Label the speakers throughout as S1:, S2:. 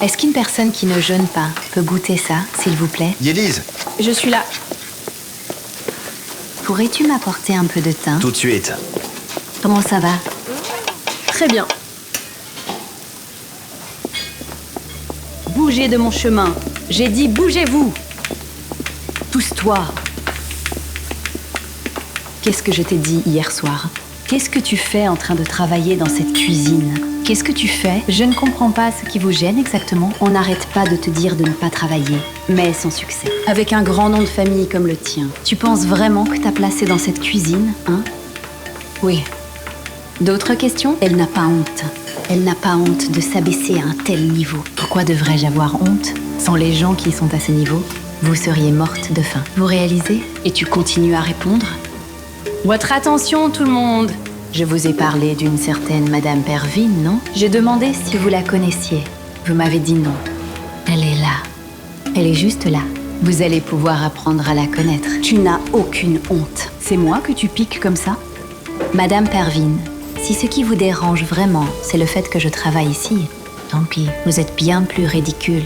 S1: Est-ce qu'une personne qui ne jeûne pas peut goûter ça, s'il vous plaît?
S2: Yélise,
S3: Je suis là.
S1: Pourrais-tu m'apporter un peu de thym?
S2: tout de suite.
S1: Comment ça va?
S3: Très bien. Bougez de mon chemin. J'ai dit bougez-vous. Pousse-toi. Qu'est-ce que je t'ai dit hier soir? Qu'est-ce que tu fais en train de travailler dans cette cuisine?
S1: Qu'est-ce que tu fais? Je ne comprends pas ce qui vous gêne exactement. On n'arrête pas de te dire de ne pas travailler, mais sans succès.
S3: Avec un grand nom de famille comme le tien.
S1: Tu penses vraiment que t'as placé dans cette cuisine, hein?
S3: Oui.
S1: D'autres questions? Elle n'a pas honte. Elle n'a pas honte de s'abaisser à un tel niveau. Pourquoi devrais-je avoir honte? Sans les gens qui sont à ce niveau, vous seriez morte de faim. Vous réalisez?
S3: Et tu continues à répondre? Votre attention, tout le monde!
S1: Je vous ai parlé d'une certaine Madame Pervine, non? J'ai demandé si vous la connaissiez. Vous m'avez dit non. Elle est là. Elle est juste là. Vous allez pouvoir apprendre à la connaître.
S3: Tu n'as aucune honte. C'est moi que tu piques comme ça?
S1: Madame Pervine, si ce qui vous dérange vraiment, c'est le fait que je travaille ici, tant pis, vous êtes bien plus ridicule.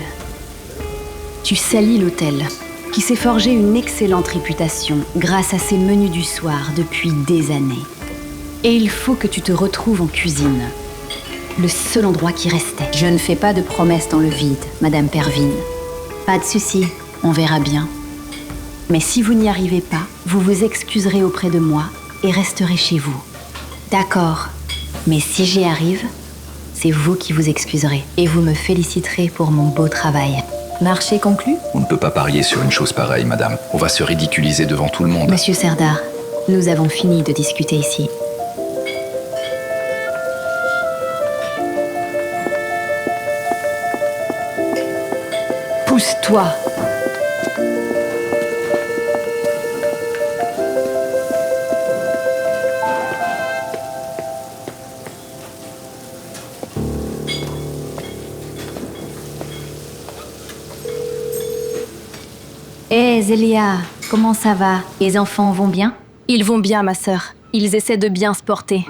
S3: Tu salis l'hôtel, qui s'est forgé une excellente réputation grâce à ses menus du soir depuis des années. Et il faut que tu te retrouves en cuisine. Le seul endroit qui restait. Je ne fais pas de promesses dans le vide, Madame Pervine.
S1: Pas de souci, on verra bien.
S3: Mais si vous n'y arrivez pas, vous vous excuserez auprès de moi et resterez chez vous.
S1: D'accord, mais si j'y arrive, c'est vous qui vous excuserez et vous me féliciterez pour mon beau travail. Marché conclu?
S2: On ne peut pas parier sur une chose pareille, madame. On va se ridiculiser devant tout le monde.
S1: Monsieur Serdar, nous avons fini de discuter ici.
S3: Pousse-toi!
S1: Hé, Zélia, comment ça va? Les enfants vont bien?
S3: Ils vont bien, ma sœur. Ils essaient de bien se porter.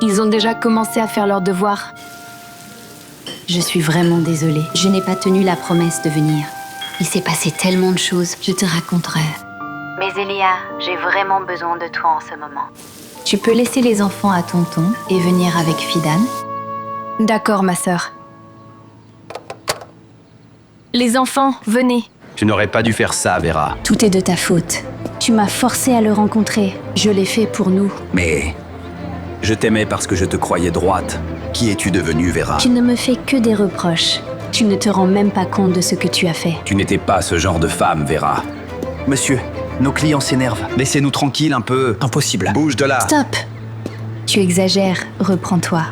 S3: Ils ont déjà commencé à faire leurs devoirs.
S1: Je suis vraiment désolée. Je n'ai pas tenu la promesse de venir. Il s'est passé tellement de choses, je te raconterai. Mais Zélia, j'ai vraiment besoin de toi en ce moment. Tu peux laisser les enfants à tonton et venir avec Fidan?
S3: D'accord, ma sœur. Les enfants, venez.
S4: Tu n'aurais pas dû faire ça, Vera.
S1: Tout est de ta faute. Tu m'as forcé à le rencontrer. Je l'ai fait pour nous.
S4: Mais je t'aimais parce que je te croyais droite. Qui es-tu devenue, Vera?
S1: Tu ne me fais que des reproches. Tu ne te rends même pas compte de ce que tu as fait.
S4: Tu n'étais pas ce genre de femme, Vera. Monsieur, nos clients s'énervent. Laissez-nous tranquilles un peu. Impossible. Bouge de là.
S1: Stop! Tu exagères. Reprends-toi.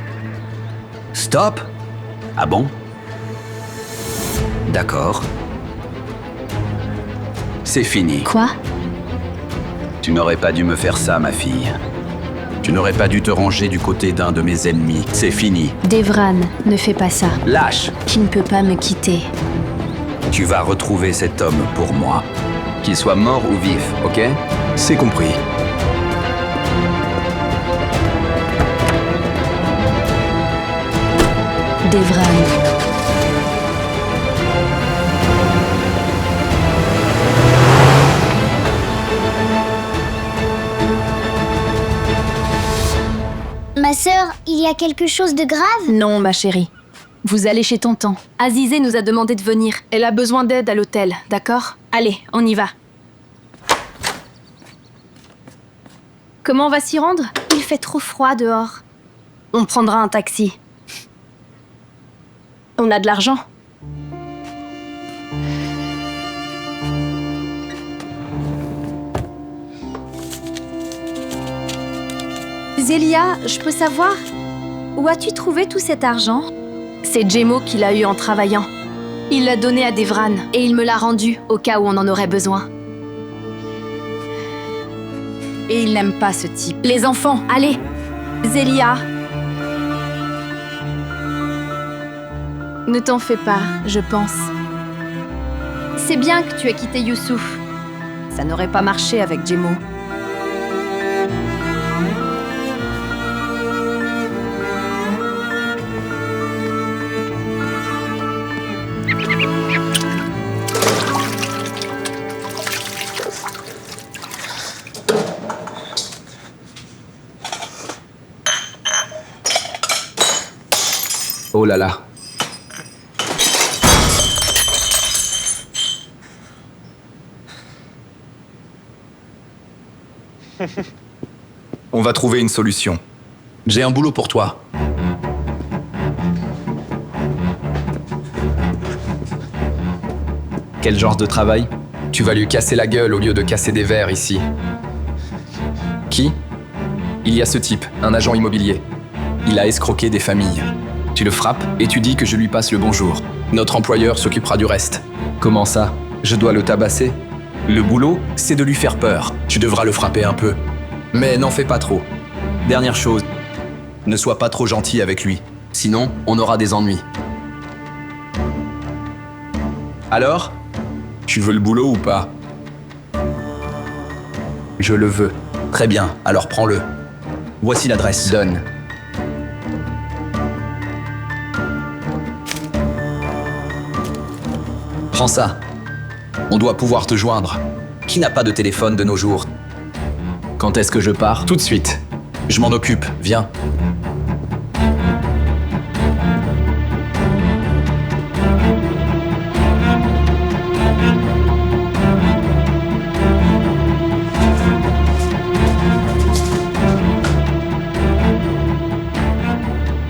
S4: Stop? Ah bon? D'accord. C'est fini.
S1: Quoi?
S4: Tu n'aurais pas dû me faire ça, ma fille. Tu n'aurais pas dû te ranger du côté d'un de mes ennemis. C'est fini.
S1: Devran, ne fais pas ça.
S4: Lâche!
S1: Tu ne peux pas me quitter.
S4: Tu vas retrouver cet homme pour moi. Qu'il soit mort ou vif, ok? C'est compris.
S1: Devran.
S5: Ma sœur, il y a quelque chose de grave?
S3: Non, ma chérie. Vous allez chez tonton. Azizé nous a demandé de venir. Elle a besoin d'aide à l'hôtel, d'accord? Allez, on y va. Comment on va s'y rendre? Il fait trop froid dehors. On prendra un taxi. On a de l'argent.
S1: Zélia, je peux savoir? Où as-tu trouvé tout cet argent?
S3: C'est Jemo qui l'a eu en travaillant. Il l'a donné à Devran et il me l'a rendu au cas où on en aurait besoin. Et il n'aime pas ce type. Les enfants, allez! Zélia! Ne t'en fais pas, je pense. C'est bien que tu aies quitté Youssouf. Ça n'aurait pas marché avec Jemo.
S2: Oh là là.
S6: On va trouver une solution.
S2: J'ai un boulot pour toi.
S6: Quel genre de travail?
S2: Tu vas lui casser la gueule au lieu de casser des verres ici. Qui? Il y a ce type, un agent immobilier. Il a escroqué des familles. Tu le frappes et tu dis que je lui passe le bonjour. Notre employeur s'occupera du reste. Comment ça? Je dois le tabasser? Le boulot, c'est de lui faire peur. Tu devras le frapper un peu. Mais n'en fais pas trop.
S4: Dernière chose, ne sois pas trop gentil avec lui.
S2: Sinon, on aura des ennuis. Alors? Tu veux le boulot ou pas? Je le veux.
S4: Très bien, alors prends-le. Voici l'adresse.
S2: Donne. Prends ça. On doit pouvoir te joindre.
S4: Qui n'a pas de téléphone de nos jours?
S2: Quand est-ce que je pars? Tout de suite.
S4: Je m'en occupe, viens.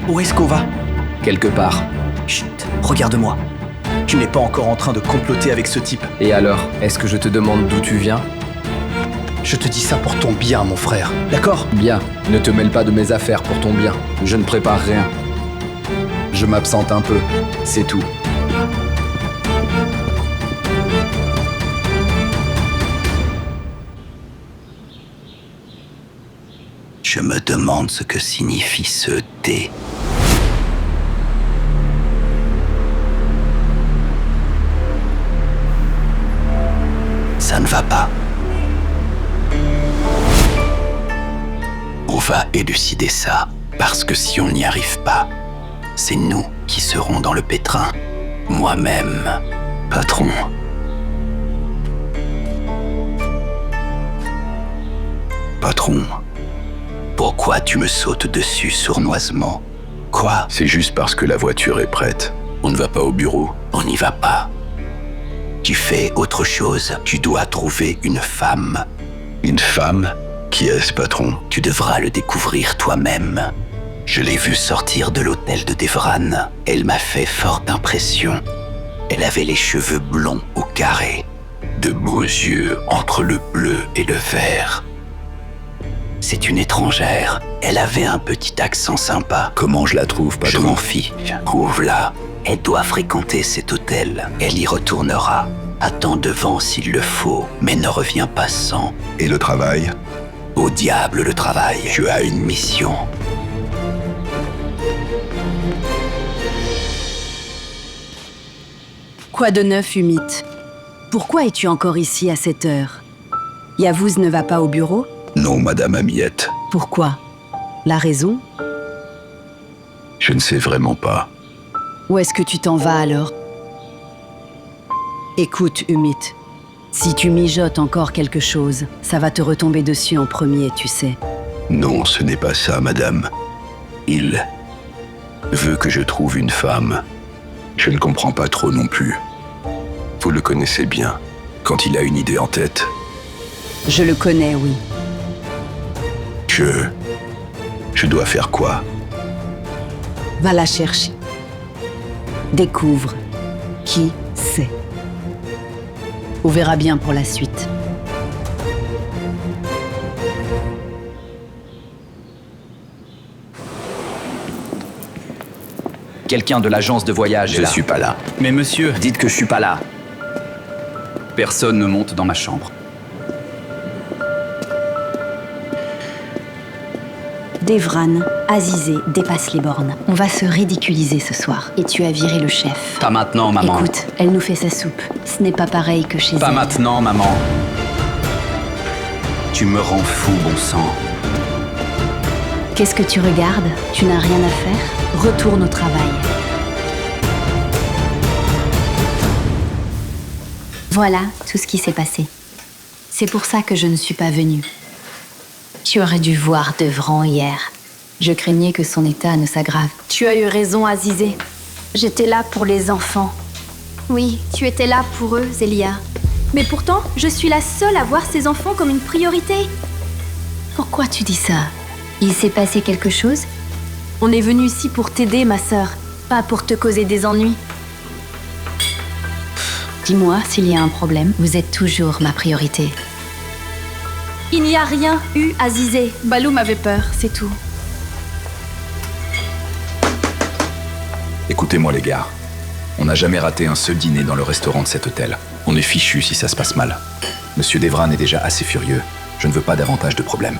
S4: Où est-ce qu'on va?
S2: Quelque part.
S4: Chut, regarde-moi. Tu n'es pas encore en train de comploter avec ce type.
S2: Et alors, est-ce que je te demande d'où tu viens?
S4: Je te dis ça pour ton bien, mon frère. D'accord?
S2: Bien. Ne te mêle pas de mes affaires pour ton bien. Je ne prépare rien. Je m'absente un peu. C'est tout.
S4: Je me demande ce que signifie ce T. Ça ne va pas. On va élucider ça, parce que si on n'y arrive pas, c'est nous qui serons dans le pétrin. Moi-même, patron. Patron, pourquoi tu me sautes dessus sournoisement? Quoi?
S7: C'est juste parce que la voiture est prête. On ne va pas au bureau.
S4: On n'y va pas. Tu fais autre chose. Tu dois trouver une femme.
S7: Une femme? Qui est-ce, patron?
S4: Tu devras le découvrir toi-même. Je l'ai vue sortir de l'hôtel de Devran. Elle m'a fait forte impression. Elle avait les cheveux blonds au carré, de beaux yeux entre le bleu et le vert. C'est une étrangère. Elle avait un petit accent sympa.
S7: Comment je la trouve, patron?
S4: Je m'en fiche. Trouve-la. Elle doit fréquenter cet hôtel. Elle y retournera. Attends devant s'il le faut, mais ne reviens pas sans.
S7: Et le travail?
S4: Au diable le travail. Tu as une mission.
S3: Quoi de neuf, Umit? Pourquoi es-tu encore ici à cette heure? Yavuz ne va pas au bureau?
S7: Non, madame Amiette.
S3: Pourquoi? La raison?
S7: Je ne sais vraiment pas.
S3: Où est-ce que tu t'en vas alors? Écoute, Umit, si tu mijotes encore quelque chose, ça va te retomber dessus en premier, tu sais.
S7: Non, ce n'est pas ça, madame. Il veut que je trouve une femme. Je ne comprends pas trop non plus. Vous le connaissez bien. Quand il a une idée en tête,
S3: Je le connais, oui.
S7: Je dois faire quoi?
S3: Va la chercher. Découvre qui c'est. On verra bien pour la suite.
S4: Quelqu'un de l'agence de voyage est
S7: Je
S4: là.
S7: suis pas là.
S4: Mais monsieur, dites que je suis pas là. Personne ne monte dans ma chambre.
S1: Devran, Azizé dépasse les bornes. On va se ridiculiser ce soir. Et tu as viré le chef.
S4: Pas maintenant, maman.
S1: Écoute, elle nous fait sa soupe. Ce n'est pas pareil que chez
S4: Pas
S1: elle.
S4: maintenant, maman. Tu me rends fou, bon sang.
S1: Qu'est-ce que tu regardes? Tu n'as rien à faire? Retourne au travail. Voilà tout ce qui s'est passé. C'est pour ça que je ne suis pas venue. Tu aurais dû voir Devran hier. Je craignais que son état ne s'aggrave. Tu as eu raison, Azizé.
S3: J'étais là pour les enfants.
S1: Oui, tu étais là pour eux, Zélia.
S3: Mais pourtant, je suis la seule à voir ces enfants comme une priorité. Pourquoi tu dis ça?
S1: Il s'est passé quelque chose?
S3: On est venu ici pour t'aider, ma sœur, pas pour te causer des ennuis. Dis-moi s'il y a un problème.
S1: Vous êtes toujours ma priorité.
S3: Il n'y a rien eu à Zizé. Balou m'avait peur, c'est tout.
S6: Écoutez-moi les gars, on n'a jamais raté un seul dîner dans le restaurant de cet hôtel. On est fichu si ça se passe mal. Monsieur Devran est déjà assez furieux. Je ne veux pas davantage de problèmes.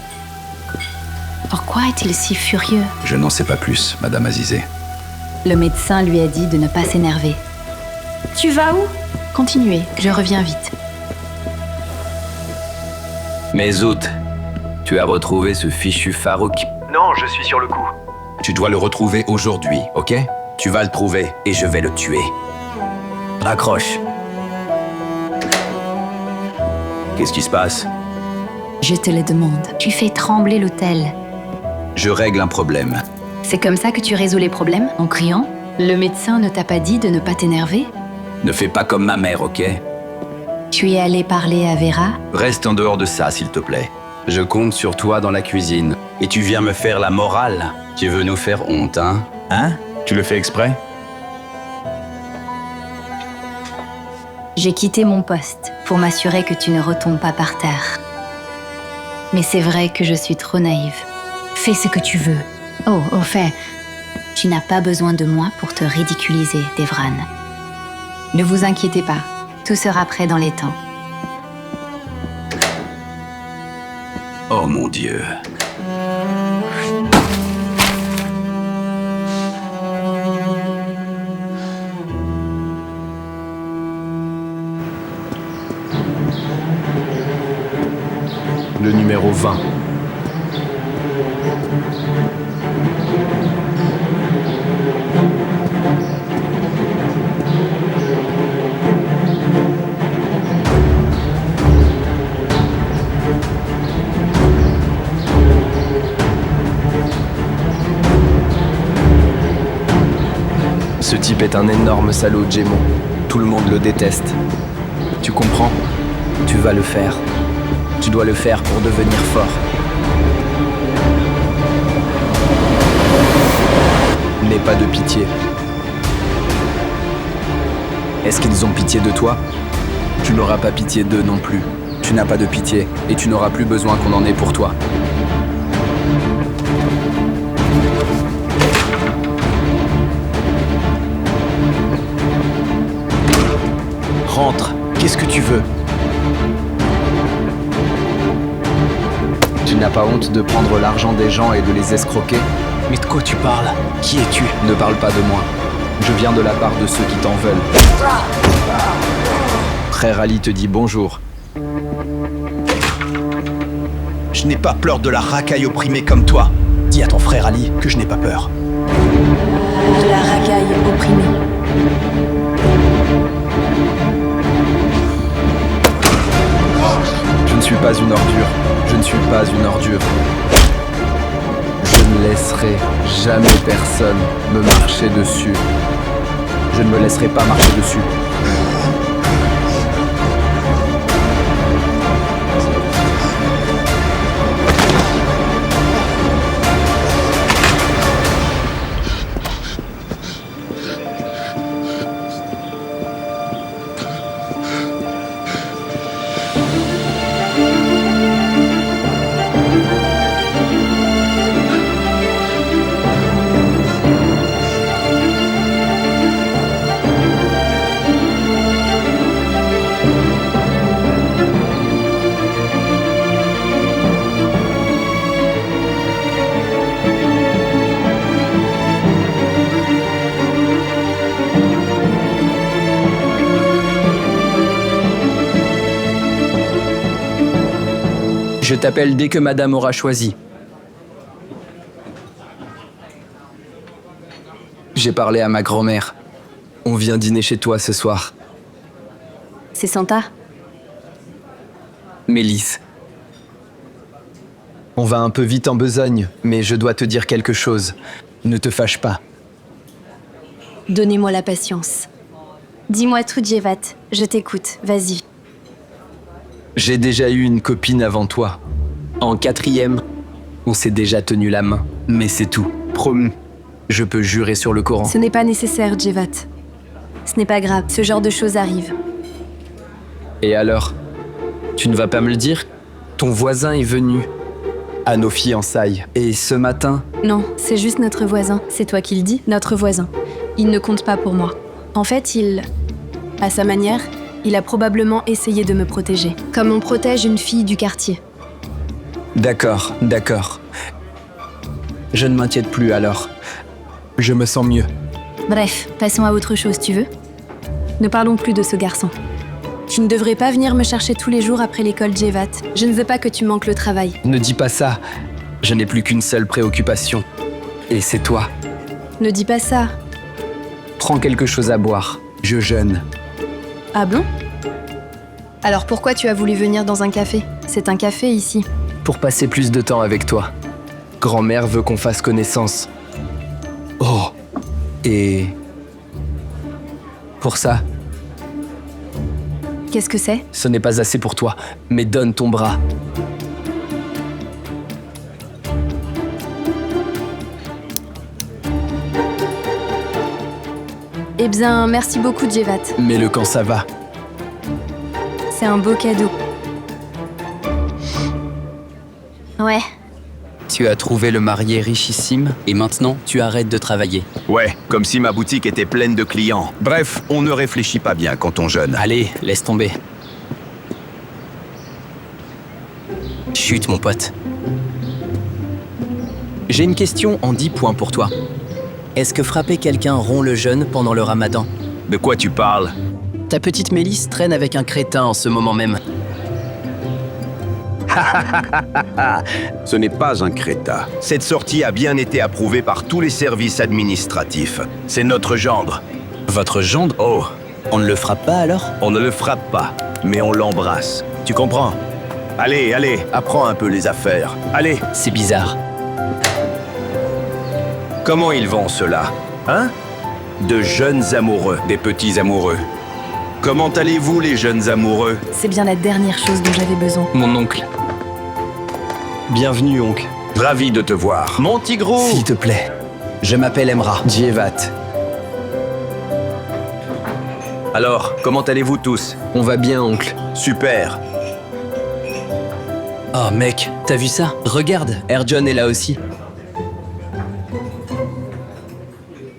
S1: Pourquoi est-il si furieux?
S6: Je n'en sais pas plus, Madame Azizé.
S3: Le médecin lui a dit de ne pas s'énerver. Tu vas où?
S1: Continuez, je reviens vite.
S4: Mais Zout, tu as retrouvé ce fichu Farouk?
S6: Non, je suis sur le coup. Tu dois le retrouver aujourd'hui, ok?
S4: Tu vas le trouver et je vais le tuer. Raccroche. Qu'est-ce qui se passe?
S1: Je te le demande. Tu fais trembler l'hôtel.
S4: Je règle un problème.
S1: C'est comme ça que tu résous les problèmes? En criant?
S3: Le médecin ne t'a pas dit de ne pas t'énerver?
S4: Ne fais pas comme ma mère, ok?
S1: Tu es allé parler à Vera?
S4: Reste en dehors de ça, s'il te plaît. Je compte sur toi dans la cuisine. Et tu viens me faire la morale? Tu veux nous faire honte, hein?
S6: Hein? Tu le fais exprès?
S1: J'ai quitté mon poste pour m'assurer que tu ne retombes pas par terre. Mais c'est vrai que je suis trop naïve. Fais ce que tu veux. Oh, au fait, tu n'as pas besoin de moi pour te ridiculiser, Devran. Ne vous inquiétez pas, tout sera prêt dans les temps.
S4: Oh mon Dieu.
S2: Le numéro 20. Ce type est un énorme salaud, Jemo. Tout le monde le déteste. Tu comprends? Tu vas le faire. Tu dois le faire pour devenir fort. N'aie pas de pitié. Est-ce qu'ils ont pitié de toi? Tu n'auras pas pitié d'eux non plus. Tu n'as pas de pitié et tu n'auras plus besoin qu'on en ait pour toi. Rentre, qu'est-ce que tu veux? Tu n'as pas honte de prendre l'argent des gens et de les escroquer? Mais de quoi tu parles? Qui es-tu? Ne parle pas de moi. Je viens de la part de ceux qui t'en veulent. Frère Ali te dit bonjour.
S8: Je n'ai pas peur de la racaille opprimée comme toi. Dis à ton frère Ali que je n'ai pas peur.
S3: De la racaille opprimée.
S2: Je ne suis pas une ordure. Je ne suis pas une ordure. Je ne laisserai jamais personne me marcher dessus. Je ne me laisserai pas marcher dessus. Je t'appelle dès que madame aura choisi. J'ai parlé à ma grand-mère. On vient dîner chez toi ce soir.
S3: C'est Santa?
S2: Mélisse. On va un peu vite en besogne, mais je dois te dire quelque chose. Ne te fâche pas.
S9: Donnez-moi la patience. Dis-moi tout, Djevat. Je t'écoute. Vas-y.
S2: J'ai déjà eu une copine avant toi. En 4e, on s'est déjà tenu la main. Mais c'est tout. Promis. Je peux jurer sur le Coran.
S9: Ce n'est pas nécessaire, Djevat. Ce n'est pas grave. Ce genre de choses arrive.
S2: Et alors? Tu ne vas pas me le dire? Ton voisin est venu à nos fiançailles. Et ce matin,
S9: Non, c'est juste notre voisin. C'est toi qui le dis, notre voisin. Il ne compte pas pour moi. En fait, à sa manière, il a probablement essayé de me protéger. Comme on protège une fille du quartier.
S2: D'accord. Je ne m'inquiète plus alors. Je me sens mieux.
S9: Bref, passons à autre chose, tu veux? Ne parlons plus de ce garçon. Tu ne devrais pas venir me chercher tous les jours après l'école, Djevat. Je ne veux pas que tu manques le travail.
S2: Ne dis pas ça. Je n'ai plus qu'une seule préoccupation. Et c'est toi.
S9: Ne dis pas ça.
S2: Prends quelque chose à boire. Je jeûne.
S9: Ah bon? Alors pourquoi tu as voulu venir dans un café? C'est un café ici.
S2: Pour passer plus de temps avec toi. Grand-mère veut qu'on fasse connaissance. Oh. Et... pour ça,
S9: Qu'est-ce que c'est?
S2: ce n'est pas assez pour toi, mais donne ton bras.
S9: Eh bien, merci beaucoup, Djevat.
S2: Mets-le quand ça va.
S9: C'est un beau cadeau. Ouais.
S10: Tu as trouvé le marié richissime et maintenant tu arrêtes de travailler.
S4: Ouais, comme si ma boutique était pleine de clients. Bref, on ne réfléchit pas bien quand on jeûne.
S10: Allez, laisse tomber. Chut, mon pote. J'ai une question en 10 points pour toi. Est-ce que frapper quelqu'un rompt le jeûne pendant le ramadan?
S4: De quoi tu parles?
S10: Ta petite Mélisse traîne avec un crétin en ce moment même.
S4: Ce n'est pas un crétin. Cette sortie a bien été approuvée par tous les services administratifs. C'est notre gendre.
S10: Votre gendre?
S4: Oh,
S10: On ne le frappe pas alors?
S4: on ne le frappe pas, mais on l'embrasse. Tu comprends? Allez, apprends un peu les affaires. Allez,
S10: C'est bizarre.
S4: comment ils vont ceux-là? Hein? De jeunes amoureux, des petits amoureux. Comment allez-vous les jeunes amoureux?
S9: C'est bien la dernière chose dont j'avais besoin.
S2: Mon oncle. Bienvenue, oncle.
S4: Ravi de te voir. Mon tigro!
S2: S'il te plaît. Je m'appelle Emra. Djevat.
S4: Alors, comment allez-vous tous?
S2: On va bien, oncle.
S4: Super.
S10: Oh mec, t'as vu ça? Regarde, Erjon est là aussi.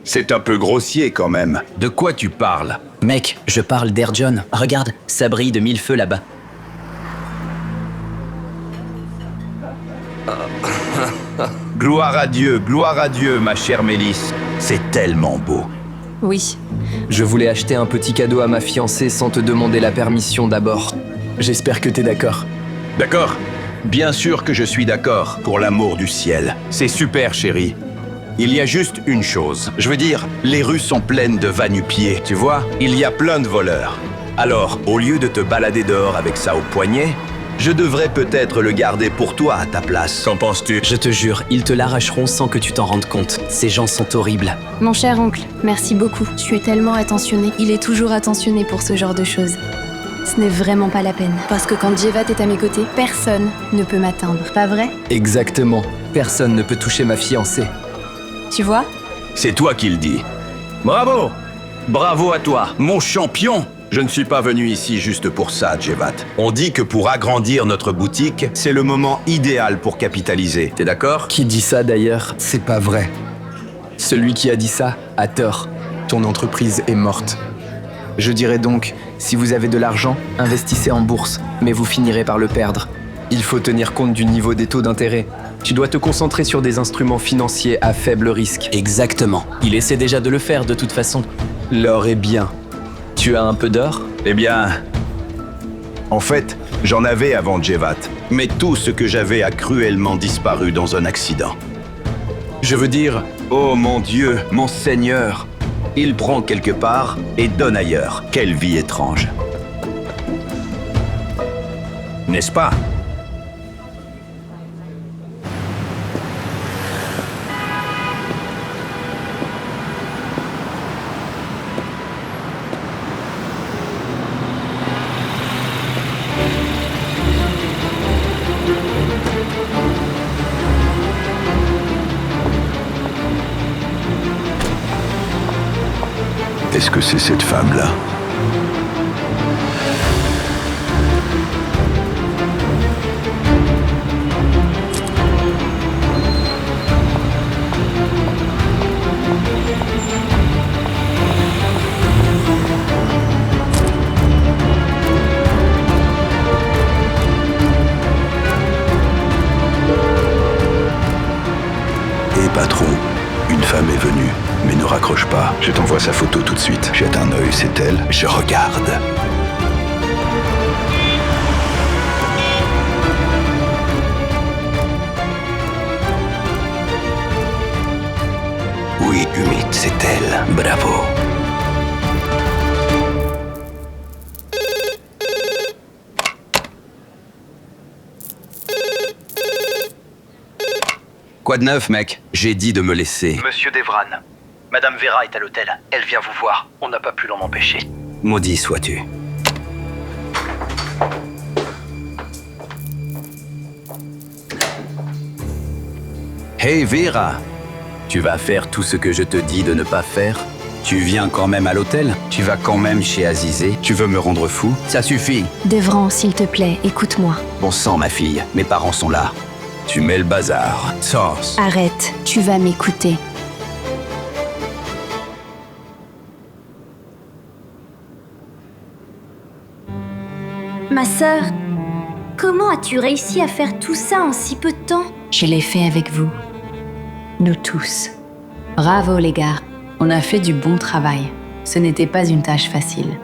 S4: C'est un peu grossier quand même. De quoi tu parles?
S10: Mec, je parle d'Erjon. Regarde, ça brille de 1000 feux là-bas.
S4: Gloire à Dieu, ma chère Mélisse. C'est tellement beau.
S9: Oui.
S2: Je voulais acheter un petit cadeau à ma fiancée sans te demander la permission d'abord. J'espère que t'es d'accord.
S4: D'accord? Bien sûr que je suis d'accord, pour l'amour du ciel. C'est super, chérie. Il y a juste une chose. Je veux dire, les rues sont pleines de va-nu-pieds, tu vois? Il y a plein de voleurs. Alors, au lieu de te balader dehors avec ça au poignet, je devrais peut-être le garder pour toi à ta place. Qu'en penses-tu?
S10: Je te jure, ils te l'arracheront sans que tu t'en rendes compte. Ces gens sont horribles.
S9: Mon cher oncle, merci beaucoup. Tu es tellement attentionné. Il est toujours attentionné pour ce genre de choses. Ce n'est vraiment pas la peine. Parce que quand Djevat est à mes côtés, personne ne peut m'atteindre. Pas vrai?
S2: Exactement. Personne ne peut toucher ma fiancée.
S9: Tu vois?
S4: C'est toi qui le dis. Bravo! Bravo à toi, mon champion! Je ne suis pas venu ici juste pour ça, Djevat. On dit que pour agrandir notre boutique, c'est le moment idéal pour capitaliser. T'es d'accord?
S2: Qui dit ça d'ailleurs? C'est pas vrai. Celui qui a dit ça a tort. Ton entreprise est morte. Je dirais donc, si vous avez de l'argent, investissez en bourse, mais vous finirez par le perdre. Il faut tenir compte du niveau des taux d'intérêt. Tu dois te concentrer sur des instruments financiers à faible risque.
S10: Exactement. Il essaie déjà de le faire de toute façon.
S2: L'or est bien. Tu as un peu d'or?
S4: Eh bien... En fait, j'en avais avant Djevat, mais tout ce que j'avais a cruellement disparu dans un accident. Je veux dire, oh mon Dieu, mon Seigneur, il prend quelque part et donne ailleurs. Quelle vie étrange. N'est-ce pas?
S7: Qu'est-ce que c'est cette femme-là? Patron, une femme est venue, mais ne raccroche pas. Je t'envoie sa photo tout de suite. Jette un œil, c'est elle. Je regarde. Oui, Umit, c'est elle. Bravo.
S4: Quoi de neuf, mec? J'ai dit de me laisser.
S8: Monsieur Devran, Madame Vera est à l'hôtel. Elle vient vous voir. On n'a pas pu l'en empêcher.
S4: Maudit sois-tu. Hey Vera, tu vas faire tout ce que je te dis de ne pas faire? Tu viens quand même à l'hôtel? Tu vas quand même chez Azizé? Tu veux me rendre fou? Ça suffit.
S9: Devran, s'il te plaît, écoute-moi.
S4: Bon sang, ma fille, mes parents sont là. Tu mets le bazar. Sors.
S9: Arrête, tu vas m'écouter.
S5: Ma sœur, comment as-tu réussi à faire tout ça en si peu de temps?
S3: Je l'ai fait avec vous. Nous tous. Bravo les gars, on a fait du bon travail. Ce n'était pas une tâche facile.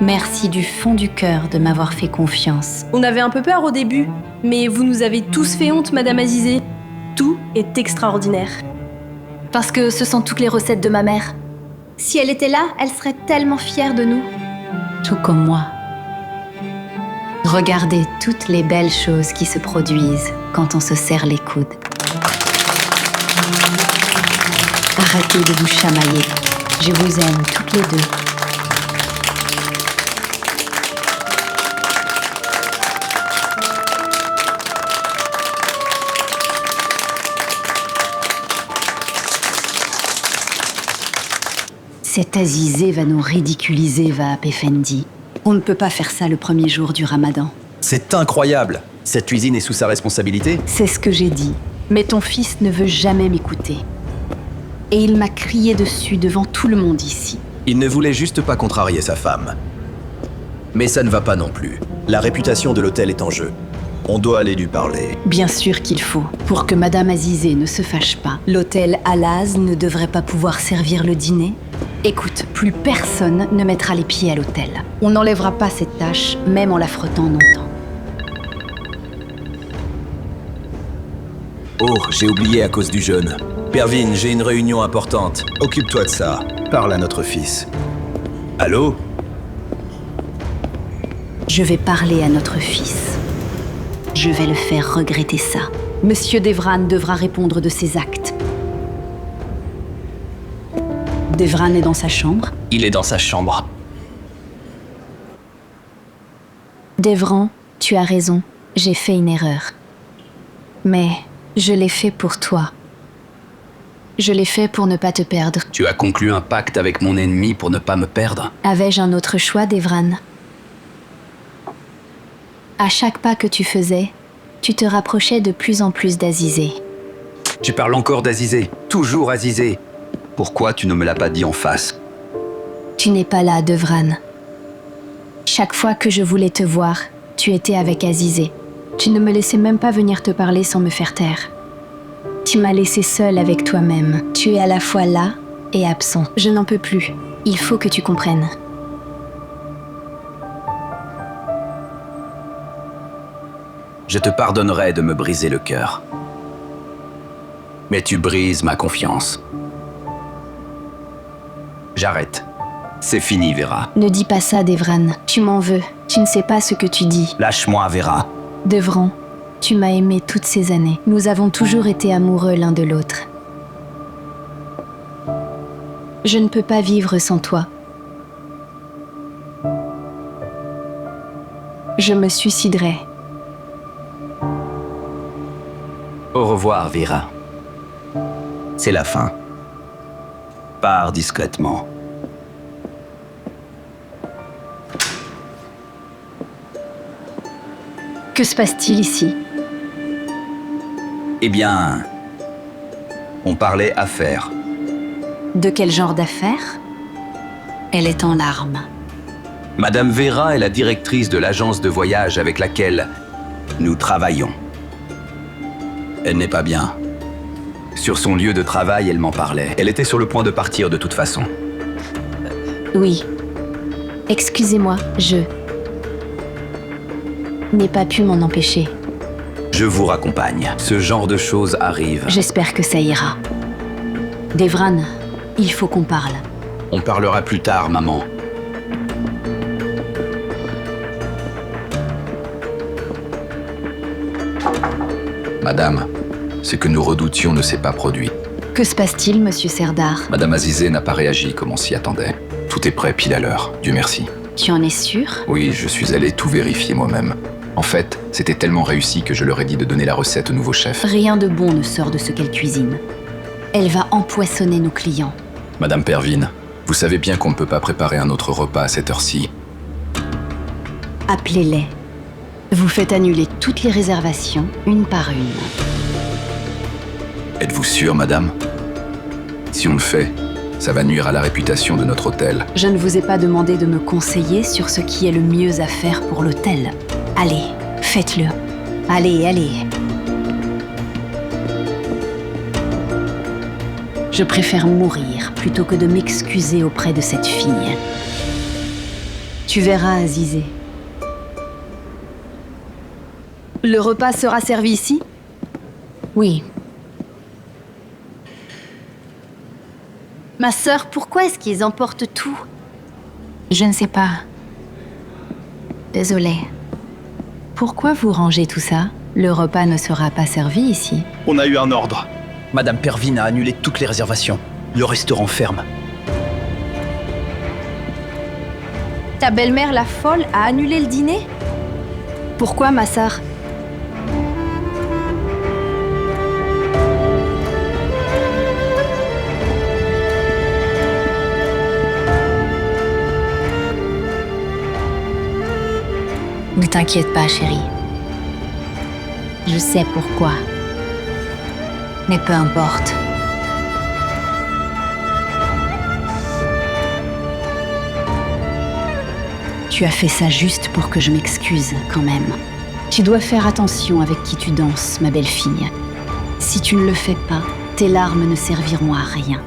S3: Merci du fond du cœur de m'avoir fait confiance.
S9: On avait un peu peur au début, mais vous nous avez tous fait honte, Madame Azizé. Tout est extraordinaire.
S1: Parce que ce sont toutes les recettes de ma mère.
S5: Si elle était là, elle serait tellement fière de nous.
S3: Tout comme moi. Regardez toutes les belles choses qui se produisent quand on se serre les coudes. Arrêtez de vous chamailler. Je vous aime toutes les deux. Cet Azizé va nous ridiculiser, Vahap Effendi. On ne peut pas faire ça le premier jour du Ramadan.
S8: C'est incroyable. Cette cuisine est sous sa responsabilité?
S3: C'est ce que j'ai dit. Mais ton fils ne veut jamais m'écouter. Et il m'a crié dessus devant tout le monde ici.
S8: Il ne voulait juste pas contrarier sa femme. Mais ça ne va pas non plus. La réputation de l'hôtel est en jeu. On doit aller lui parler.
S3: Bien sûr qu'il faut. Pour que Madame Azizé ne se fâche pas. L'hôtel Alaz ne devrait pas pouvoir servir le dîner? Écoute, plus personne ne mettra les pieds à l'hôtel. On n'enlèvera pas cette tâche, même en la frottant longtemps.
S8: Oh, j'ai oublié à cause du jeûne. Pervin, j'ai une réunion importante. Occupe-toi de ça. Parle à notre fils. Allô?
S3: Je vais parler à notre fils. Je vais le faire regretter ça. Monsieur Devran devra répondre de ses actes. Devran est dans sa chambre?
S4: Il est dans sa chambre.
S9: Devran, tu as raison. J'ai fait une erreur. Mais je l'ai fait pour toi. Je l'ai fait pour ne pas te perdre.
S4: Tu as conclu un pacte avec mon ennemi pour ne pas me perdre?
S9: Avais-je un autre choix, Devran? À chaque pas que tu faisais, tu te rapprochais de plus en plus d'Azizé.
S4: Tu parles encore d'Azizé. Toujours Azizé. Pourquoi tu ne me l'as pas dit en face?
S9: Tu n'es pas là, Devran. Chaque fois que je voulais te voir, tu étais avec Azizé. Tu ne me laissais même pas venir te parler sans me faire taire. Tu m'as laissé seule avec toi-même. Tu es à la fois là et absent. Je n'en peux plus. Il faut que tu comprennes.
S4: Je te pardonnerai de me briser le cœur. Mais tu brises ma confiance. J'arrête. C'est fini, Vera.
S9: Ne dis pas ça, Devran. Tu m'en veux. Tu ne sais pas ce que tu dis.
S4: Lâche-moi, Vera.
S9: Devran, tu m'as aimé toutes ces années. Nous avons toujours été amoureux l'un de l'autre. Je ne peux pas vivre sans toi. Je me suiciderai.
S4: Au revoir, Vera. C'est la fin. Pars discrètement.
S3: Que se passe-t-il ici?
S4: Eh bien, on parlait affaires.
S3: De quel genre d'affaires? Elle est en larmes.
S4: Madame Vera est la directrice de l'agence de voyage avec laquelle nous travaillons. Elle n'est pas bien. Sur son lieu de travail, elle m'en parlait. Elle était sur le point de partir de toute façon.
S3: Oui. Excusez-moi, je n'ai pas pu m'en empêcher.
S4: Je vous raccompagne. Ce genre de choses arrive.
S3: J'espère que ça ira. Devran, il faut qu'on parle.
S4: On parlera plus tard, maman.
S6: Madame, ce que nous redoutions ne s'est pas produit.
S3: Que se passe-t-il, monsieur Serdar?
S6: Madame Azizé n'a pas réagi comme on s'y attendait. Tout est prêt pile à l'heure, Dieu merci.
S3: Tu en es sûr?
S6: Oui, je suis allé tout vérifier moi-même. En fait, c'était tellement réussi que je leur ai dit de donner la recette au nouveau chef.
S3: Rien de bon ne sort de ce qu'elle cuisine. Elle va empoisonner nos clients.
S6: Madame Pervine, vous savez bien qu'on ne peut pas préparer un autre repas à cette heure-ci.
S3: Appelez-les. Vous faites annuler toutes les réservations, une par une.
S6: Êtes-vous sûre, madame? Si on le fait, ça va nuire à la réputation de notre hôtel.
S3: Je ne vous ai pas demandé de me conseiller sur ce qui est le mieux à faire pour l'hôtel. Allez, faites-le. Allez, allez. Je préfère mourir plutôt que de m'excuser auprès de cette fille. Tu verras, Azizé.
S9: Le repas sera servi ici?
S3: Oui.
S5: Ma sœur, pourquoi est-ce qu'ils emportent tout?
S1: Je ne sais pas. Désolée. Pourquoi vous rangez tout ça? Le repas ne sera pas servi ici.
S8: On a eu un ordre. Madame Pervine a annulé toutes les réservations. Le restaurant ferme.
S9: Ta belle-mère, la folle, a annulé le dîner? Pourquoi, ma sœur?
S1: Ne t'inquiète pas, chérie. Je sais pourquoi. Mais peu importe.
S3: Tu as fait ça juste pour que je m'excuse, quand même. Tu dois faire attention avec qui tu danses, ma belle-fille. Si tu ne le fais pas, tes larmes ne serviront à rien.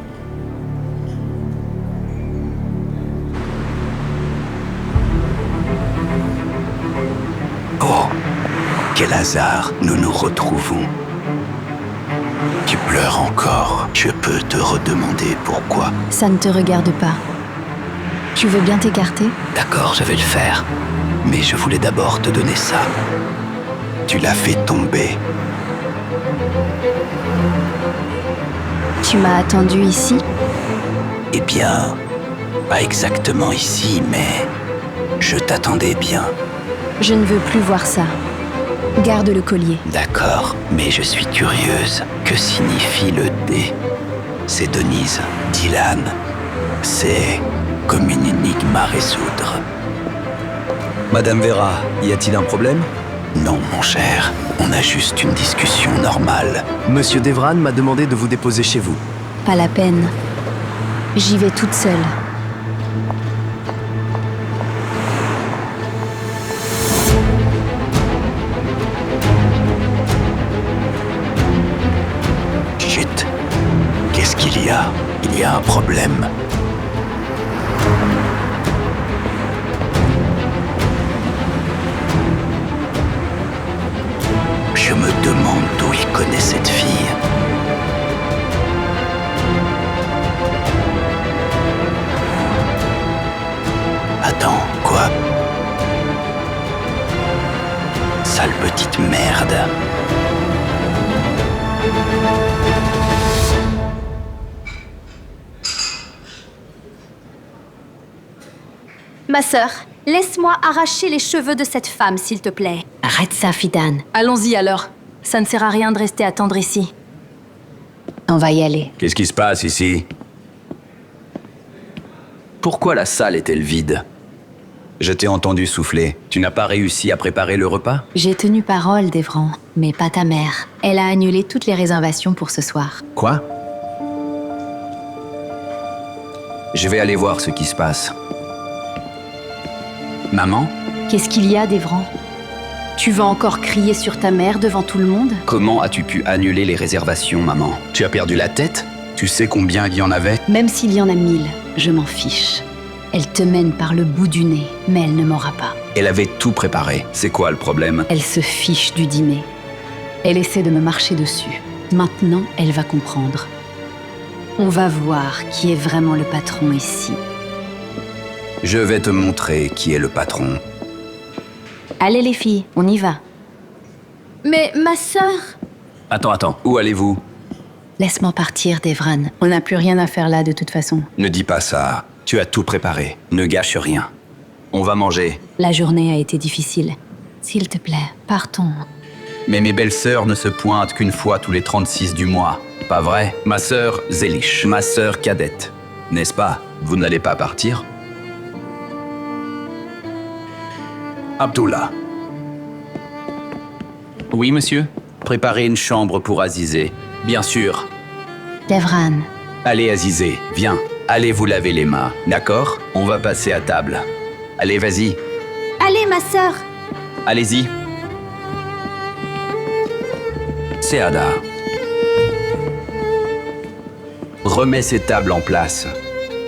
S4: Oh, quel hasard, nous nous retrouvons. Tu pleures encore. Je peux te redemander pourquoi.
S3: Ça ne te regarde pas. Tu veux bien t'écarter?
S4: D'accord, je vais le faire. Mais je voulais d'abord te donner ça. Tu l'as fait tomber.
S3: Tu m'as attendu ici?
S4: Eh bien, pas exactement ici, mais je t'attendais bien.
S3: Je ne veux plus voir ça. Garde le collier.
S4: D'accord, mais je suis curieuse. Que signifie le D? C'est Denise, Dylan. C'est comme une énigme à résoudre.
S8: Madame Vera, y a-t-il un problème?
S4: Non, mon cher. On a juste une discussion normale.
S10: Monsieur Devran m'a demandé de vous déposer chez vous.
S3: Pas la peine. J'y vais toute seule.
S4: Chut. Qu'est-ce qu'il y a? Il y a un problème. Je me demande d'où il connaît cette fille. Attends, quoi? Sale petite merde.
S5: Ma sœur, laisse-moi arracher les cheveux de cette femme, s'il te plaît.
S1: Arrête ça, Fidan.
S9: Allons-y alors. Ça ne sert à rien de rester attendre ici.
S1: On va y aller.
S4: Qu'est-ce qui se passe ici?
S8: Pourquoi la salle est-elle vide?
S4: Je t'ai entendu souffler. Tu n'as pas réussi à préparer le repas?
S3: J'ai tenu parole, Devran, mais pas ta mère. Elle a annulé toutes les réservations pour ce soir.
S4: Quoi? Je vais aller voir ce qui se passe. Maman?
S3: Qu'est-ce qu'il y a, Devran? Tu vas encore crier sur ta mère devant tout le monde?
S4: Comment as-tu pu annuler les réservations, maman? Tu as perdu la tête? Tu sais combien il y en avait?
S3: Même s'il y en a 1000, je m'en fiche. Elle te mène par le bout du nez, mais elle ne m'aura pas.
S4: Elle avait tout préparé. C'est quoi le problème?
S3: Elle se fiche du dîner. Elle essaie de me marcher dessus. Maintenant, elle va comprendre. On va voir qui est vraiment le patron ici.
S4: Je vais te montrer qui est le patron.
S3: Allez les filles, on y va.
S5: Mais ma sœur...
S4: Attends, où allez-vous?
S3: Laisse-moi partir, Devran. On n'a plus rien à faire là de toute façon.
S4: Ne dis pas ça. Tu as tout préparé. Ne gâche rien. On va manger.
S3: La journée a été difficile. S'il te plaît, partons.
S4: Mais mes belles-sœurs ne se pointent qu'une fois tous les 36 du mois. Pas vrai? Ma sœur Zélich, ma sœur cadette. N'est-ce pas? Vous n'allez pas partir? Abdullah.
S2: Oui, monsieur?
S4: Préparez une chambre pour Azizé. Bien sûr.
S3: Devran,
S4: Allez, Azizé, viens. Allez vous laver les mains, d'accord? On va passer à table. Allez, vas-y.
S5: Allez, ma sœur.
S4: Allez-y. Seada. Remets ces tables en place.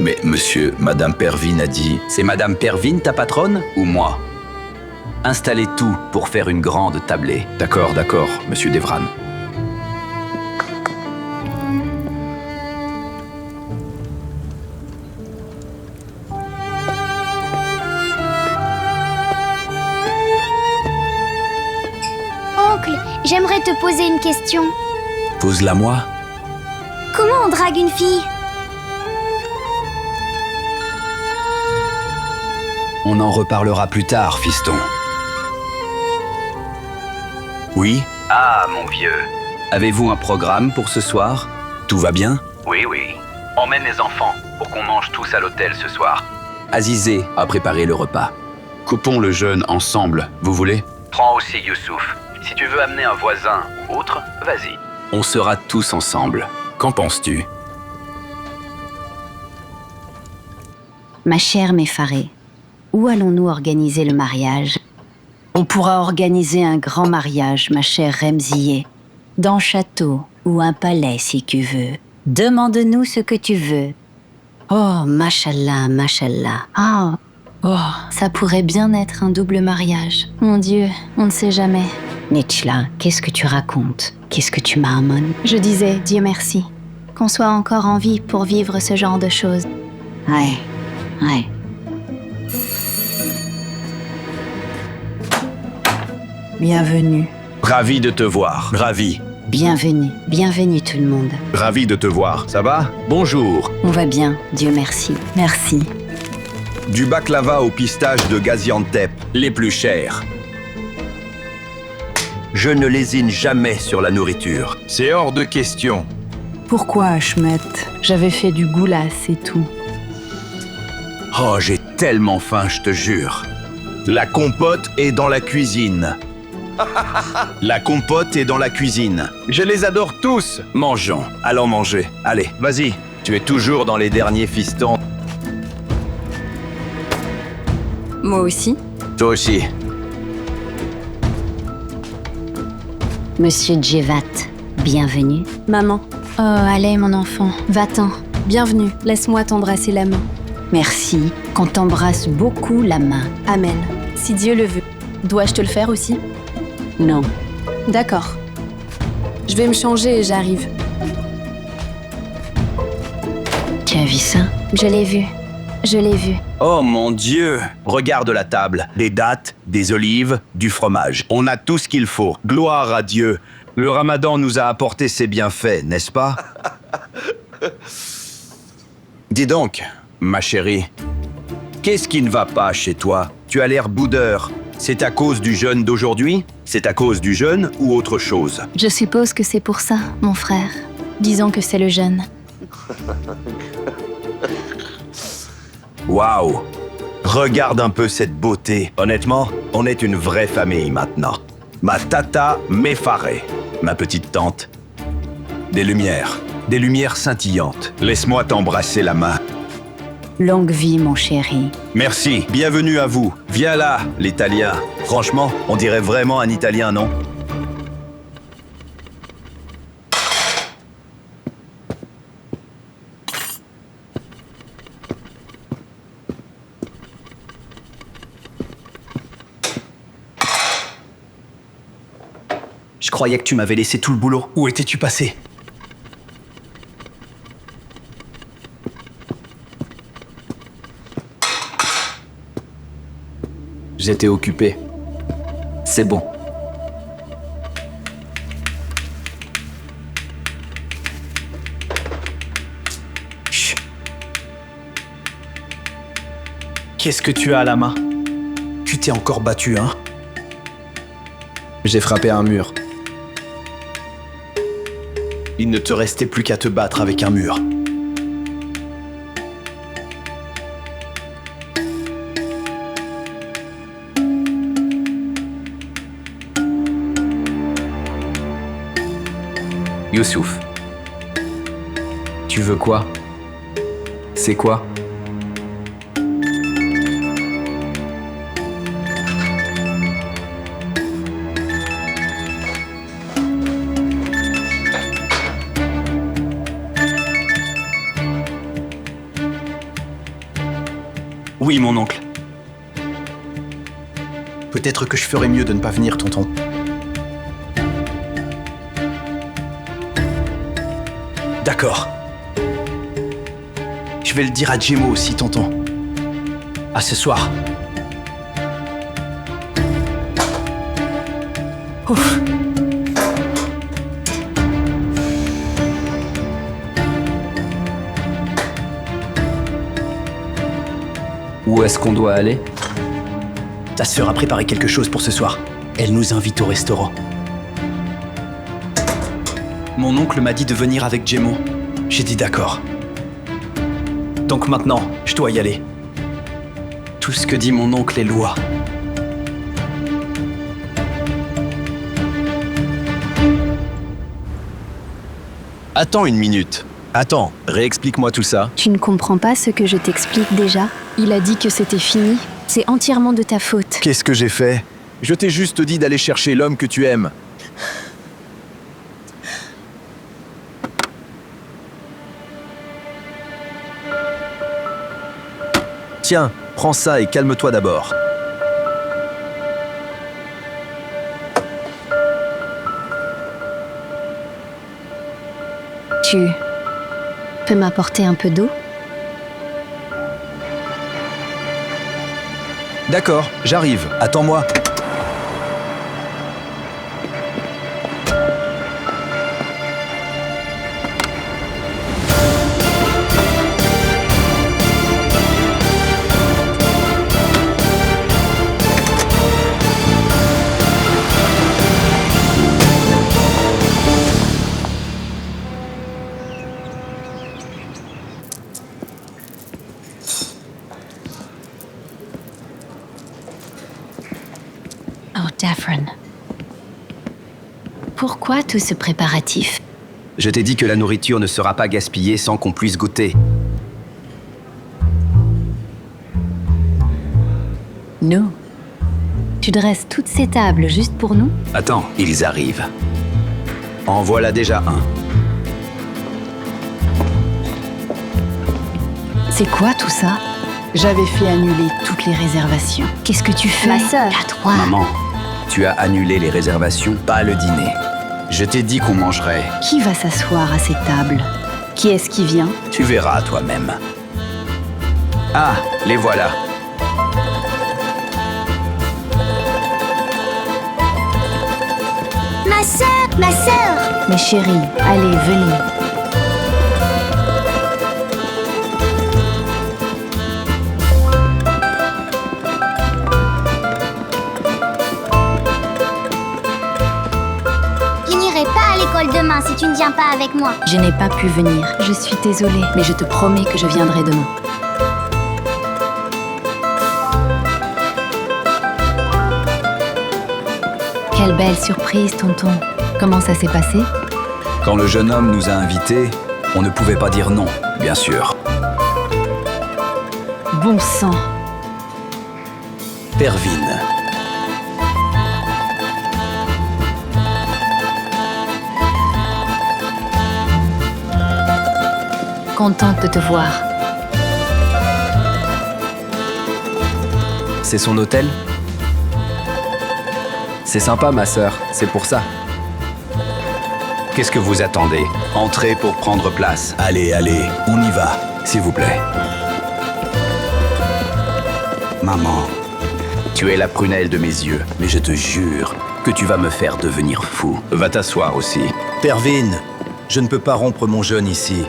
S6: Mais monsieur, Madame Pervine a dit...
S4: C'est Madame Pervine, ta patronne, ou moi? Installez tout pour faire une grande tablée.
S6: D'accord, monsieur Devran.
S5: Oncle, j'aimerais te poser une question.
S4: Pose-la moi.
S5: Comment on drague une fille?
S4: On en reparlera plus tard, fiston. Oui? Ah, mon vieux. Avez-vous un programme pour ce soir? Tout va bien?
S11: Oui. Emmène les enfants pour qu'on mange tous à l'hôtel ce soir.
S4: Azizé a préparé le repas. Coupons le jeûne ensemble, vous voulez?
S11: Prends aussi Youssouf. Si tu veux amener un voisin ou autre, vas-y.
S4: On sera tous ensemble. Qu'en penses-tu?
S3: ma chère Méfarée, où allons-nous organiser le mariage? On pourra organiser un grand mariage, ma chère Remzié, dans château ou un palais si tu veux. Demande-nous ce que tu veux. Oh, mashallah, mashallah. Oh, ça pourrait bien être un double mariage. Mon Dieu, on ne sait jamais. Nichla, qu'est-ce que tu racontes? Qu'est-ce que tu marmonnes?
S9: Je disais, Dieu merci, qu'on soit encore en vie pour vivre ce genre de choses.
S3: Ouais. Bienvenue.
S8: Ravi de te voir, ravi.
S3: Bienvenue tout le monde.
S8: Ravi de te voir, ça va? Bonjour.
S3: On va bien, Dieu merci. Merci.
S8: Du baklava au pistache de Gaziantep, les plus chers. Je ne lésine jamais sur la nourriture.
S12: C'est hors de question.
S3: Pourquoi, Ahmed? J'avais fait du goulas, c'est tout.
S8: Oh, j'ai tellement faim, je te jure. La compote est dans la cuisine. La compote est dans la cuisine.
S12: Je les adore tous.
S8: Mangeons, allons manger. Allez, vas-y. Tu es toujours dans les derniers fistons.
S9: Moi aussi.
S8: Toi aussi.
S1: Monsieur Djevat, bienvenue.
S9: Maman. Oh, allez, mon enfant, va-t'en. Bienvenue, laisse-moi t'embrasser la main.
S3: Merci, qu'on t'embrasse beaucoup la main.
S9: Amen. Si Dieu le veut. Dois-je te le faire aussi?
S3: Non.
S9: D'accord. Je vais me changer et j'arrive.
S3: Tu as vu ça?
S9: Je l'ai vu.
S8: Oh mon Dieu! Regarde la table. Des dattes, des olives, du fromage. On a tout ce qu'il faut. Gloire à Dieu. Le Ramadan nous a apporté ses bienfaits, n'est-ce pas? Dis donc, ma chérie, qu'est-ce qui ne va pas chez toi? Tu as l'air boudeur. C'est à cause du jeûne d'aujourd'hui? C'est à cause du jeûne ou autre chose?
S9: Je suppose que c'est pour ça, mon frère. Disons que c'est le jeûne.
S8: Waouh! Regarde un peu cette beauté. Honnêtement, on est une vraie famille maintenant. Ma tata m'effarait. Ma petite tante. Des lumières scintillantes. Laisse-moi t'embrasser la main.
S3: Longue vie, mon chéri.
S8: Merci, bienvenue à vous. Viens là, l'Italien. Franchement, on dirait vraiment un Italien, non?
S10: Je croyais que tu m'avais laissé tout le boulot. Où étais-tu passé?
S2: J'étais occupé. C'est bon.
S10: Chut. Qu'est-ce que tu as à la main? Tu t'es encore battu, hein?
S2: J'ai frappé un mur.
S10: Il ne te restait plus qu'à te battre avec un mur.
S2: Youssouf. Tu veux quoi? C'est quoi?
S10: Oui, mon oncle. Peut-être que je ferais mieux de ne pas venir, tonton. D'accord. Je vais le dire à Jemo aussi, tonton. À ce soir. Ouf.
S2: Où est-ce qu'on doit aller?
S10: Ta sœur a préparé quelque chose pour ce soir. Elle nous invite au restaurant. Mon oncle m'a dit de venir avec Jemo. J'ai dit d'accord. Donc maintenant, je dois y aller. Tout ce que dit mon oncle est loi.
S8: Attends une minute. Attends, réexplique-moi tout ça.
S9: Tu ne comprends pas ce que je t'explique déjà? Il a dit que c'était fini. C'est entièrement de ta faute.
S12: Qu'est-ce que j'ai fait? Je t'ai juste dit d'aller chercher l'homme que tu aimes. Tiens, prends ça et calme-toi d'abord.
S9: Tu peux m'apporter un peu d'eau?
S12: D'accord, j'arrive. Attends-moi.
S3: Oh, Daffron. Pourquoi tout ce préparatif?
S8: Je t'ai dit que la nourriture ne sera pas gaspillée sans qu'on puisse goûter.
S3: Nous? Tu dresses toutes ces tables juste pour nous?
S8: Attends, ils arrivent. En voilà déjà un.
S3: C'est quoi tout ça? J'avais fait annuler toutes les réservations. Qu'est-ce que tu fais?
S5: Ma sœur.
S3: À toi.
S8: Maman, tu as annulé les réservations, pas le dîner. Je t'ai dit qu'on mangerait.
S3: Qui va s'asseoir à ces tables? Qui est-ce qui vient?
S8: Tu verras toi-même. Ah, les voilà.
S5: Ma sœur! Ma sœur!
S3: Mes chéris, allez, venez.
S5: Je n'irai pas à l'école demain si tu ne viens pas avec moi.
S3: Je n'ai pas pu venir. Je suis désolée, mais je te promets que je viendrai demain. Quelle belle surprise, tonton. Comment ça s'est passé?
S10: Quand le jeune homme nous a invités, on ne pouvait pas dire non, bien sûr.
S3: Bon sang.
S10: Pervine.
S3: Contente de te voir.
S2: C'est son hôtel? C'est sympa, ma sœur, c'est pour ça.
S8: Qu'est-ce que vous attendez? Entrez pour prendre place.
S10: Allez, allez, on y va, s'il vous plaît.
S8: Maman, tu es la prunelle de mes yeux, mais je te jure que tu vas me faire devenir fou. Va t'asseoir aussi.
S10: Pervine, je ne peux pas rompre mon jeûne ici.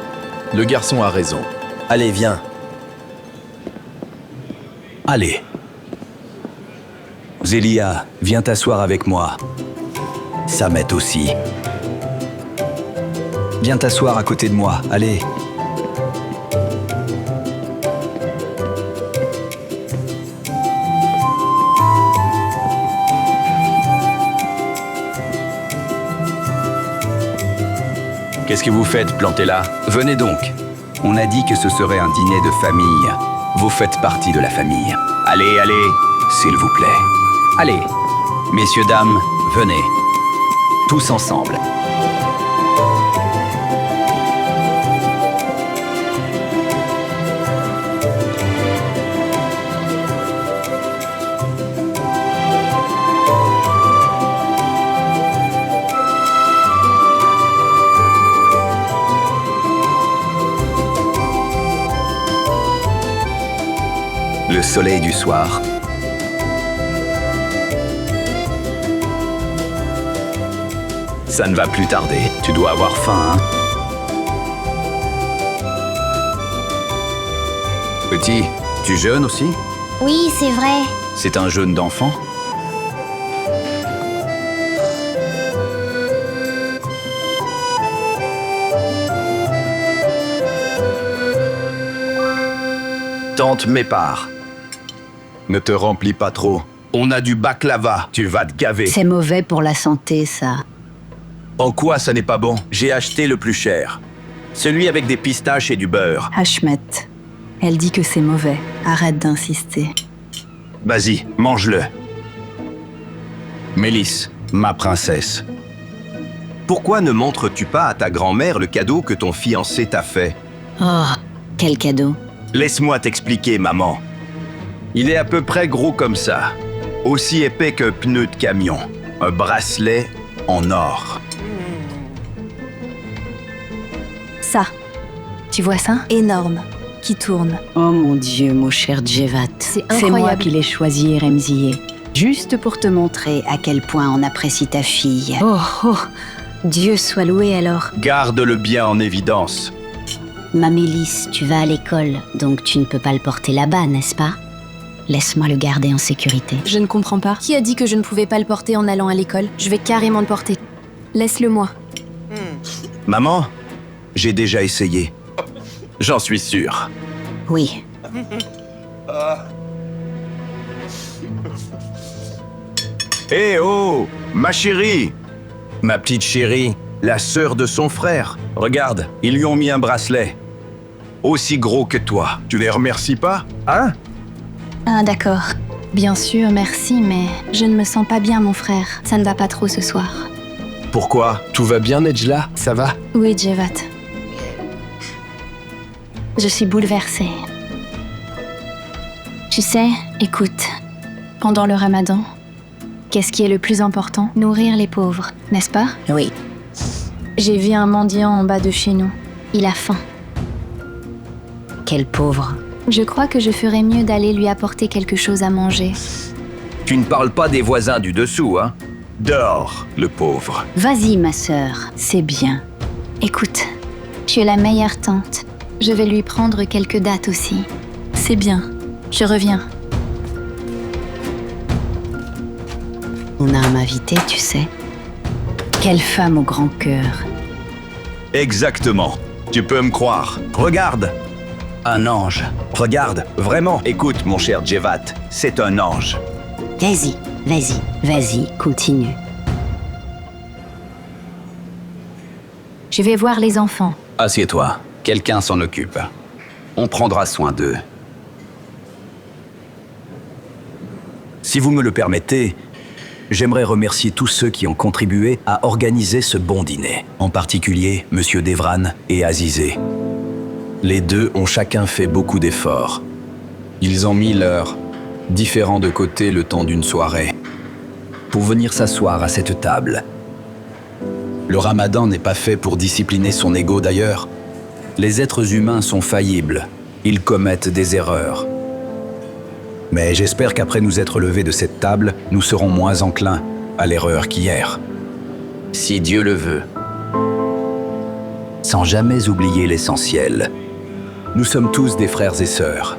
S12: Le garçon a raison.
S10: Allez, viens. Allez. Zélia, viens t'asseoir avec moi. Samet aussi. Viens t'asseoir à côté de moi, allez.
S8: Qu'est-ce que vous faites, planté là? Venez donc. On a dit que ce serait un dîner de famille. Vous faites partie de la famille. Allez, allez, s'il vous plaît. Allez, messieurs, dames, venez. Tous ensemble. Le soleil du soir. Ça ne va plus tarder. Tu dois avoir faim, hein? Petit, tu jeûnes aussi?
S5: Oui, c'est vrai.
S8: C'est un jeûne d'enfant? Tente mes parts.
S12: Ne te remplis pas trop.
S8: On a du baklava, tu vas te gaver.
S3: C'est mauvais pour la santé, ça.
S8: En quoi ça n'est pas bon? J'ai acheté le plus cher. Celui avec des pistaches et du beurre.
S3: Hachmet, elle dit que c'est mauvais. Arrête d'insister.
S8: Vas-y, mange-le. Mélisse, ma princesse. Pourquoi ne montres-tu pas à ta grand-mère le cadeau que ton fiancé t'a fait?
S3: Oh, quel cadeau.
S8: Laisse-moi t'expliquer, maman. Il est à peu près gros comme ça. Aussi épais qu'un pneu de camion. Un bracelet en or.
S9: Ça. Tu vois ça? Énorme. Qui tourne.
S3: Oh mon Dieu, mon cher Djevat.
S9: C'est
S3: C'est
S9: incroyable.
S3: moi qui l'ai choisi, Remzié. Juste pour te montrer à quel point on apprécie ta fille.
S9: Oh, oh. Dieu soit loué alors.
S8: Garde-le bien en évidence.
S1: Ma Mélisse, tu vas à l'école, donc tu ne peux pas le porter là-bas, n'est-ce pas? Laisse-moi le garder en sécurité.
S9: Je ne comprends pas. Qui a dit que je ne pouvais pas le porter en allant à l'école? Je vais carrément le porter. Laisse-le moi.
S8: Maman, j'ai déjà essayé. J'en suis sûr.
S1: Oui.
S8: Eh oh, ma chérie! Ma petite chérie, la sœur de son frère. Regarde, ils lui ont mis un bracelet. Aussi gros que toi. Tu les remercies pas? Hein?
S9: Ah d'accord. Bien sûr, merci, mais je ne me sens pas bien, mon frère. Ça ne va pas trop ce soir.
S8: Pourquoi?
S2: Tout va bien, Nejla? Ça va?
S9: Oui, Djevat. Je suis bouleversée. Tu sais, écoute, pendant le ramadan, qu'est-ce qui est le plus important? Nourrir les pauvres, n'est-ce pas?
S1: Oui.
S9: J'ai vu un mendiant en bas de chez nous. Il a faim.
S1: Quel pauvre.
S9: Je crois que je ferais mieux d'aller lui apporter quelque chose à manger.
S8: Tu ne parles pas des voisins du dessous, hein? Dehors, le pauvre.
S1: Vas-y, ma sœur, c'est bien.
S9: Écoute, tu es la meilleure tante. Je vais lui prendre quelques dates aussi. C'est bien. Je reviens.
S1: On a un invité, tu sais. Quelle femme au grand cœur.
S8: Exactement. Tu peux me croire. Regarde. Un ange. Regarde, vraiment. Écoute, mon cher Djevat, c'est un ange.
S1: Vas-y, vas-y, vas-y, continue. Je vais voir les enfants.
S4: Assieds-toi. Quelqu'un s'en occupe. On prendra soin d'eux.
S8: Si vous me le permettez, j'aimerais remercier tous ceux qui ont contribué à organiser ce bon dîner. En particulier, Monsieur Devran et Azizé. Les deux ont chacun fait beaucoup d'efforts.
S6: Ils ont mis leurs différents de côté le temps d'une soirée
S8: Pour venir s'asseoir à cette table. Le ramadan n'est pas fait pour discipliner son ego d'ailleurs. Les êtres humains sont faillibles. Ils commettent des erreurs. Mais j'espère qu'après nous être levés de cette table, nous serons moins enclins à l'erreur qu'hier.
S4: Si Dieu le veut.
S8: Sans jamais oublier l'essentiel. Nous sommes tous des frères et sœurs.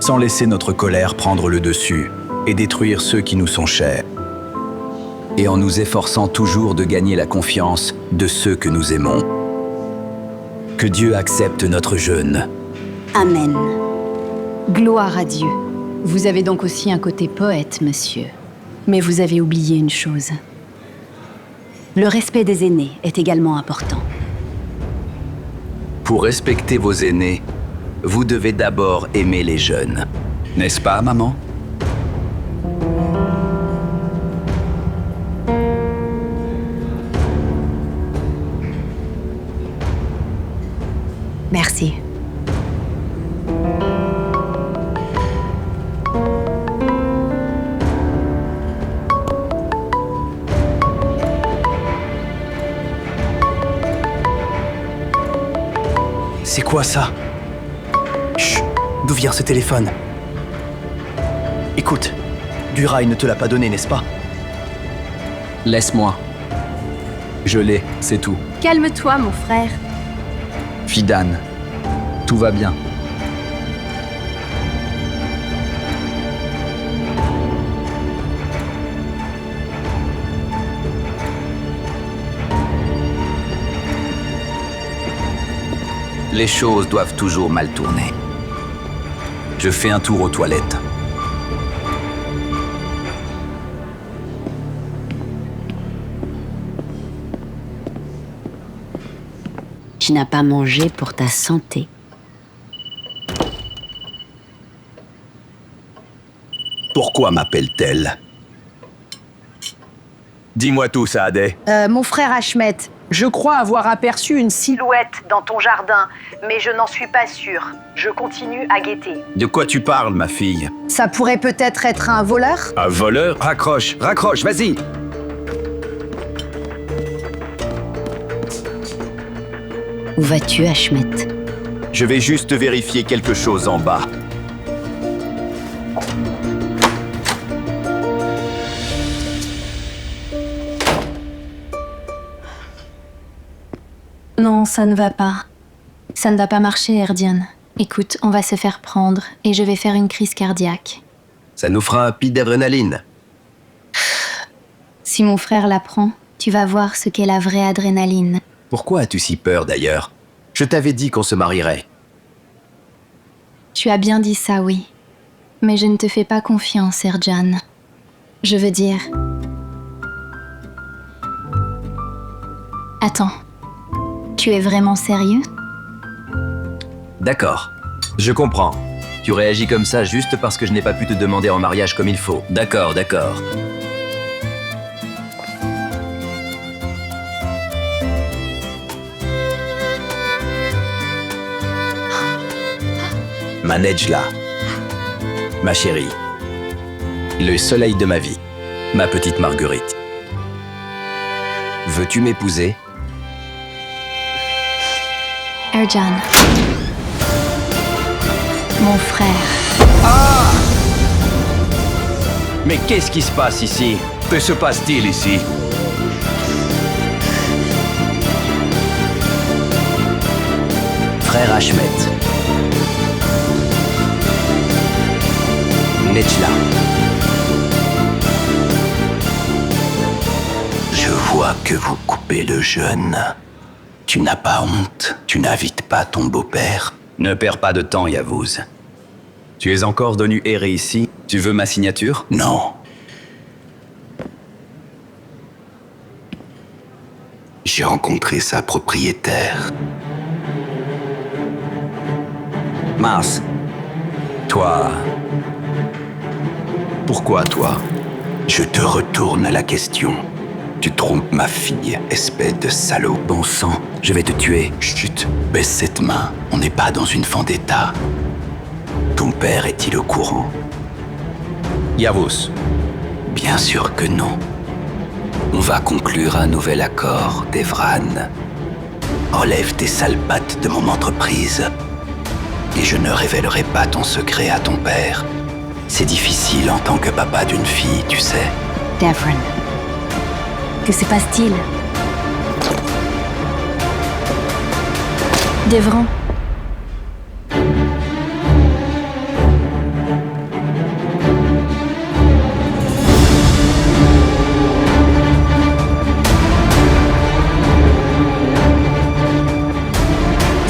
S8: Sans laisser notre colère prendre le dessus et détruire ceux qui nous sont chers. Et en nous efforçant toujours de gagner la confiance de ceux que nous aimons. Que Dieu accepte notre jeûne.
S3: Amen. Gloire à Dieu. Vous avez donc aussi un côté poète, monsieur. Mais vous avez oublié une chose. Le respect des aînés est également important.
S4: Pour respecter vos aînés, vous devez d'abord aimer les jeunes. N'est-ce pas, maman?
S3: Merci.
S10: C'est quoi ça? Chut, d'où vient ce téléphone? Écoute, Durai ne te l'a pas donné, n'est-ce pas?
S2: Laisse-moi. Je l'ai, c'est tout.
S9: Calme-toi, mon frère.
S2: Fidan, tout va bien.
S4: Les choses doivent toujours mal tourner. Je fais un tour aux toilettes.
S3: Tu n'as pas mangé pour ta santé.
S8: Pourquoi m'appelle-t-elle? Dis-moi tout, Saadeh.
S13: Mon frère Ashmet, je crois avoir aperçu une silhouette dans ton jardin, mais je n'en suis pas sûre. Je continue à guetter.
S8: De quoi tu parles, ma fille?
S13: Ça pourrait peut-être être un voleur?
S8: Un voleur? Raccroche, raccroche, vas-y!
S3: Où vas-tu, Ashmet?
S8: Je vais juste vérifier quelque chose en bas.
S9: Non, ça ne va pas. Ça ne va pas marcher, Erdian. Écoute, on va se faire prendre et je vais faire une crise cardiaque.
S14: Ça nous fera un pic d'adrénaline.
S9: Si mon frère l'apprend, tu vas voir ce qu'est la vraie adrénaline.
S14: Pourquoi as-tu si peur d'ailleurs? Je t'avais dit qu'on se marierait.
S9: Tu as bien dit ça, oui. Mais je ne te fais pas confiance, Erjan. Je veux dire... Attends. Tu es vraiment sérieux?
S14: D'accord. Je comprends. Tu réagis comme ça juste parce que je n'ai pas pu te demander en mariage comme il faut. D'accord, d'accord.
S8: Ma Nejla. Ma chérie. Le soleil de ma vie. Ma petite Marguerite.
S14: Veux-tu m'épouser?
S9: Erjan. Mon frère.
S8: Ah! Mais qu'est-ce qui se passe ici? Que se passe-t-il ici?
S14: Frère Ashmet. Nejla.
S4: Je vois que vous coupez le jeûne. Tu n'as pas honte? Tu n'invites pas ton beau-père?
S8: Ne perds pas de temps, Yavuz. Tu es encore venu errer ici? Tu veux ma signature?
S4: Non. j'ai rencontré sa propriétaire.
S8: Mince. Toi... Pourquoi toi?
S4: Je te retourne la question. Tu trompes ma fille, espèce de salaud.
S8: Bon sang, je vais te tuer.
S4: Chut, baisse cette main. On n'est pas dans une vendetta. Ton père est-il au courant?
S8: Yavuz.
S4: Bien sûr que non. On va conclure un nouvel accord, Devran. Enlève tes sales pattes de mon entreprise. Et je ne révélerai pas ton secret à ton père. C'est difficile en tant que papa d'une fille, tu sais.
S3: Devran, que se passe-t-il?
S9: Devran.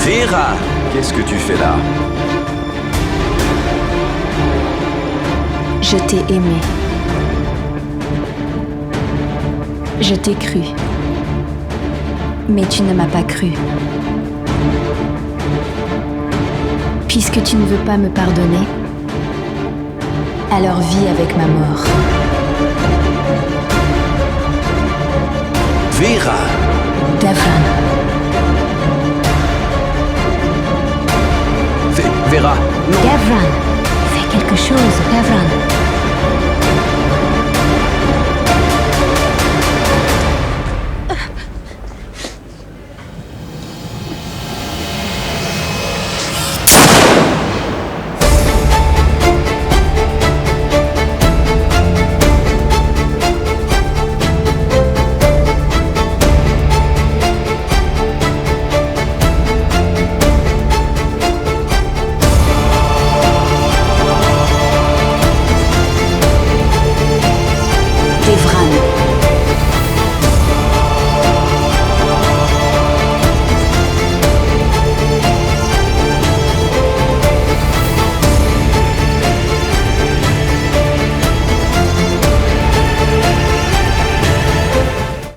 S8: Vera, qu'est-ce que tu fais là?
S9: Je t'ai aimé. Je t'ai cru. Mais tu ne m'as pas cru. Puisque tu ne veux pas me pardonner, alors vis avec ma mort.
S8: Vera!
S9: Devran.
S8: Vera, non!
S3: Devran, fais quelque chose, Devran.